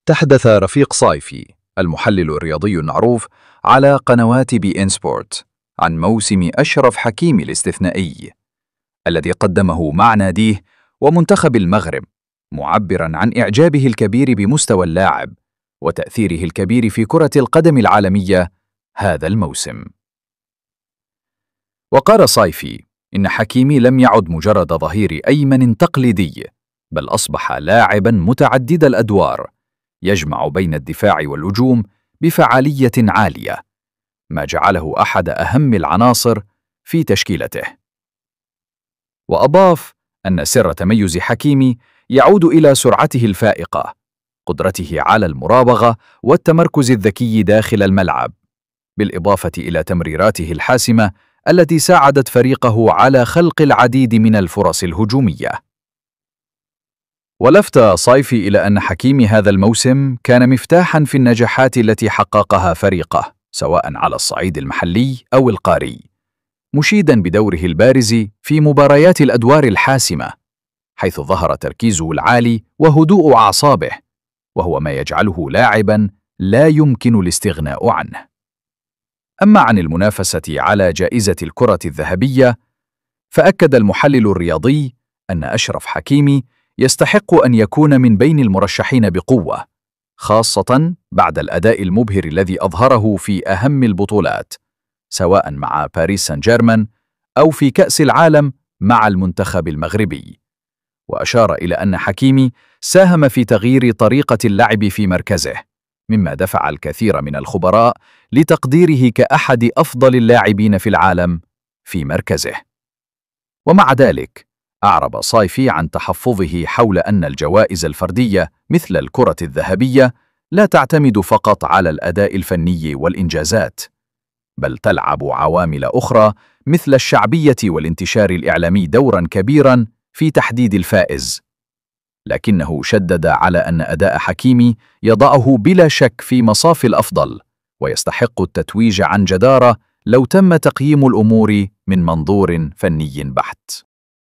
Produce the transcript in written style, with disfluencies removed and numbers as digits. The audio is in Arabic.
تحدث رفيق صايفي المحلل الرياضي المعروف على قنوات بي إن سبورت عن موسم أشرف حكيمي الاستثنائي الذي قدمه مع ناديه ومنتخب المغرب، معبراً عن إعجابه الكبير بمستوى اللاعب وتأثيره الكبير في كرة القدم العالمية هذا الموسم. وقال صايفي إن حكيمي لم يعد مجرد ظهير أيمن تقليدي، بل أصبح لاعباً متعدد الأدوار يجمع بين الدفاع والهجوم بفعالية عالية، ما جعله أحد أهم العناصر في تشكيلته. وأضاف أن سر تميز حكيمي يعود إلى سرعته الفائقة، قدرته على المراوغة والتمركز الذكي داخل الملعب، بالإضافة إلى تمريراته الحاسمة التي ساعدت فريقه على خلق العديد من الفرص الهجومية. ولفت صايفي إلى أن حكيمي هذا الموسم كان مفتاحاً في النجاحات التي حققها فريقه سواء على الصعيد المحلي أو القاري، مشيداً بدوره البارز في مباريات الأدوار الحاسمة، حيث ظهر تركيزه العالي وهدوء أعصابه، وهو ما يجعله لاعباً لا يمكن الاستغناء عنه. أما عن المنافسة على جائزة الكرة الذهبية، فأكد المحلل الرياضي أن أشرف حكيمي يستحق أن يكون من بين المرشحين بقوة، خاصة بعد الأداء المبهر الذي أظهره في أهم البطولات سواء مع باريس سان جيرمان أو في كأس العالم مع المنتخب المغربي. وأشار إلى أن حكيمي ساهم في تغيير طريقة اللعب في مركزه، مما دفع الكثير من الخبراء لتقديره كأحد أفضل اللاعبين في العالم في مركزه. ومع ذلك أعرب صايفي عن تحفظه حول أن الجوائز الفردية مثل الكرة الذهبية لا تعتمد فقط على الأداء الفني والإنجازات، بل تلعب عوامل أخرى مثل الشعبية والانتشار الإعلامي دوراً كبيراً في تحديد الفائز. لكنه شدد على أن أداء حكيمي يضعه بلا شك في مصاف الأفضل، ويستحق التتويج عن جدارة لو تم تقييم الأمور من منظور فني بحت.